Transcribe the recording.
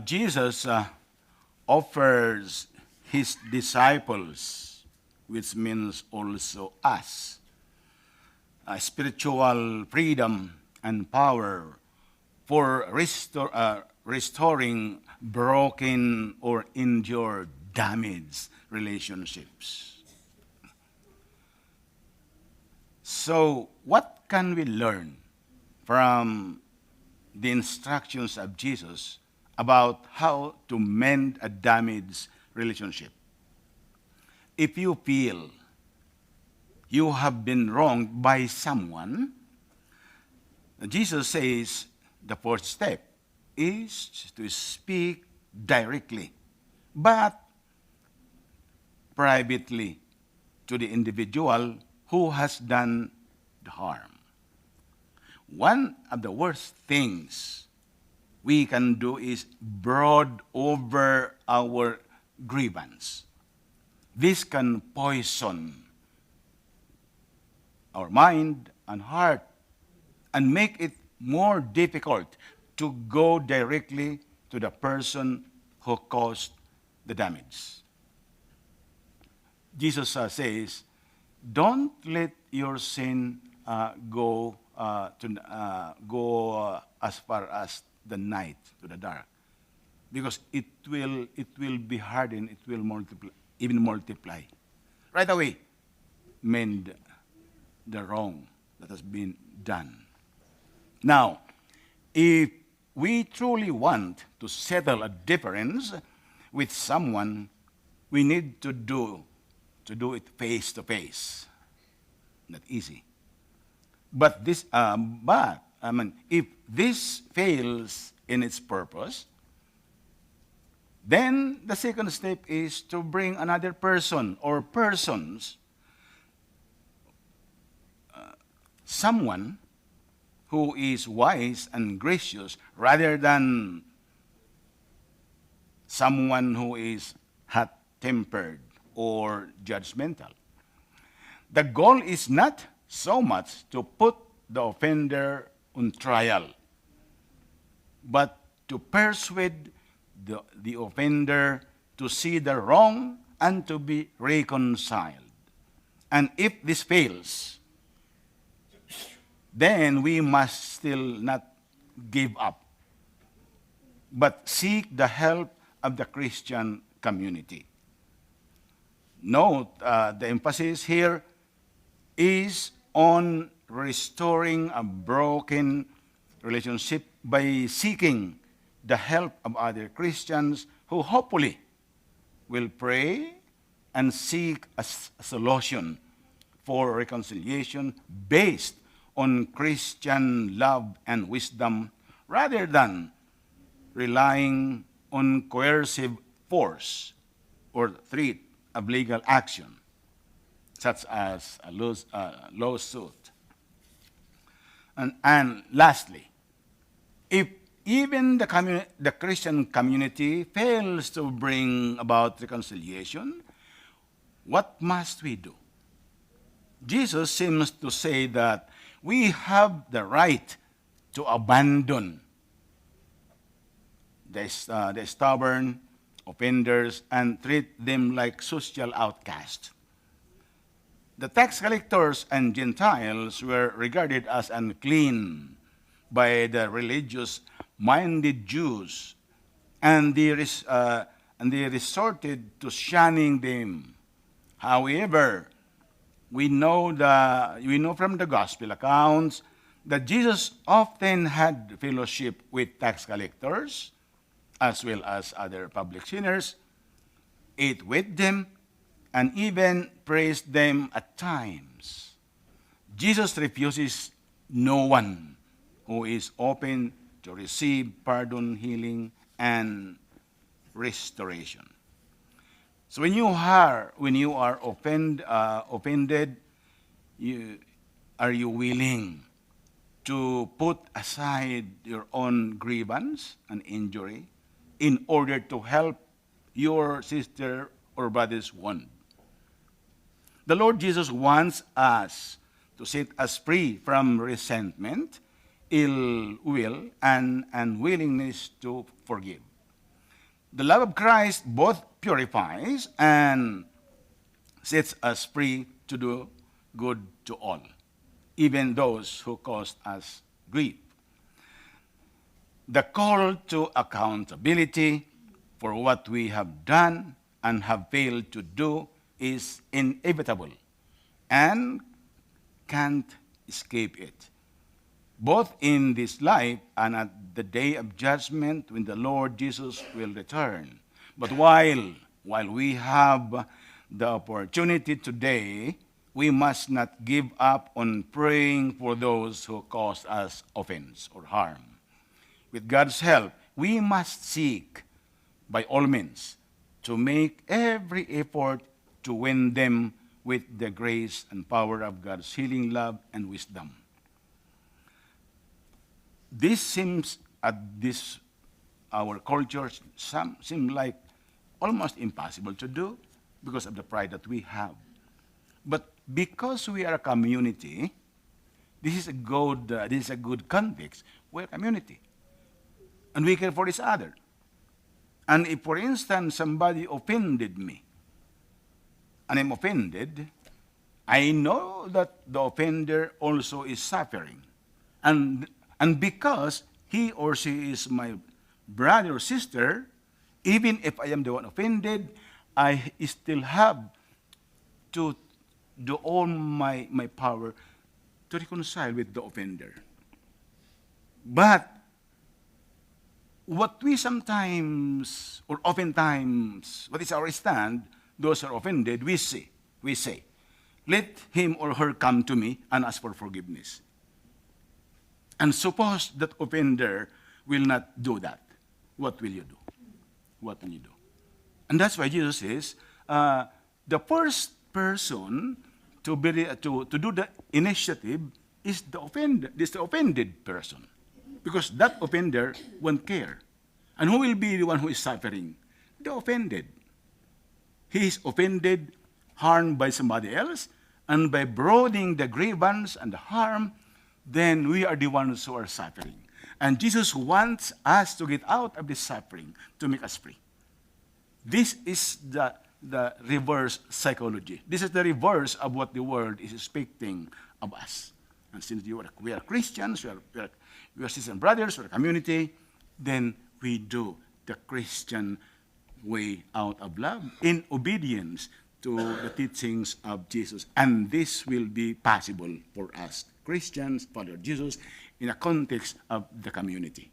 Jesus offers his disciples, which means also us, spiritual freedom and power for restoring broken or injured, damaged relationships. So, what can we learn from the instructions of Jesus about how to mend a damaged relationship? If you feel you have been wronged by someone, Jesus says the fourth step is to speak directly, but privately to the individual who has done the harm. One of the worst things we can do is brood over our grievance. This can poison our mind and heart and make it more difficult to go directly to the person who caused the damage. Jesus says, don't let your sin go as far as the night to the dark, because it will be hardened, it will multiply. Right away, mend the wrong that has been done. Now, if we truly want to settle a difference with someone, we need to do it face to face. Not easy. But if this fails in its purpose, then the second step is to bring another person or persons, someone who is wise and gracious rather than someone who is hot-tempered or judgmental. The goal is not so much to put the offender on trial, but to persuade the offender to see the wrong and to be reconciled. And if this fails, then we must still not give up, but seek the help of the Christian community. Note, the emphasis here is on restoring a broken relationship by seeking the help of other Christians who hopefully will pray and seek a solution for reconciliation based on Christian love and wisdom rather than relying on coercive force or threat of legal action, such as a lawsuit. And lastly, if even the Christian community fails to bring about reconciliation, what must we do? Jesus seems to say that we have the right to abandon the stubborn offenders and treat them like social outcasts. The tax collectors and Gentiles were regarded as unclean by the religious-minded Jews, and they resorted to shunning them. However, we know from the gospel accounts that Jesus often had fellowship with tax collectors as well as other public sinners, ate with them, and even praised them at times. Jesus refuses no one who is open to receive pardon, healing, and restoration. So when you are offended, are you willing to put aside your own grievance and injury in order to help your sister or brother's wound? The Lord Jesus wants us to set us free from resentment, ill will, and unwillingness to forgive. The love of Christ both purifies and sets us free to do good to all, even those who cause us grief. The call to accountability for what we have done and have failed to do is inevitable and can't escape it, both in this life and at the day of judgment when the Lord Jesus will return. But while we have the opportunity today, we must not give up on praying for those who cause us offense or harm. With God's help, we must seek by all means to make every effort to win them with the grace and power of God's healing love and wisdom. This seems at this our culture seem like almost impossible to do because of the pride that we have. But because we are a community, this is a good context. We're a community, and we care for each other. And if, for instance, somebody offended me, and I'm offended, I know that the offender also is suffering. And because he or she is my brother or sister, even if I am the one offended, I still have to do all my power to reconcile with the offender. But what we sometimes, or oftentimes, what is our stand, those who are offended, we say, let him or her come to me and ask for forgiveness. And suppose that offender will not do that. What will you do? What will you do? And that's why Jesus says, the first person to do the initiative is the offended person. Because that offender won't care. And who will be the one who is suffering? The offended. He is offended, harmed by somebody else, and by broadening the grievance and the harm, then we are the ones who are suffering. And Jesus wants us to get out of this suffering to make us free. This is the reverse psychology. This is the reverse of what the world is expecting of us. And since we are Christians, we are sisters and brothers, we are a community, then we do the Christian way out of love in obedience to the teachings of Jesus. And this will be possible for us Christians, follow Jesus, in a context of the community.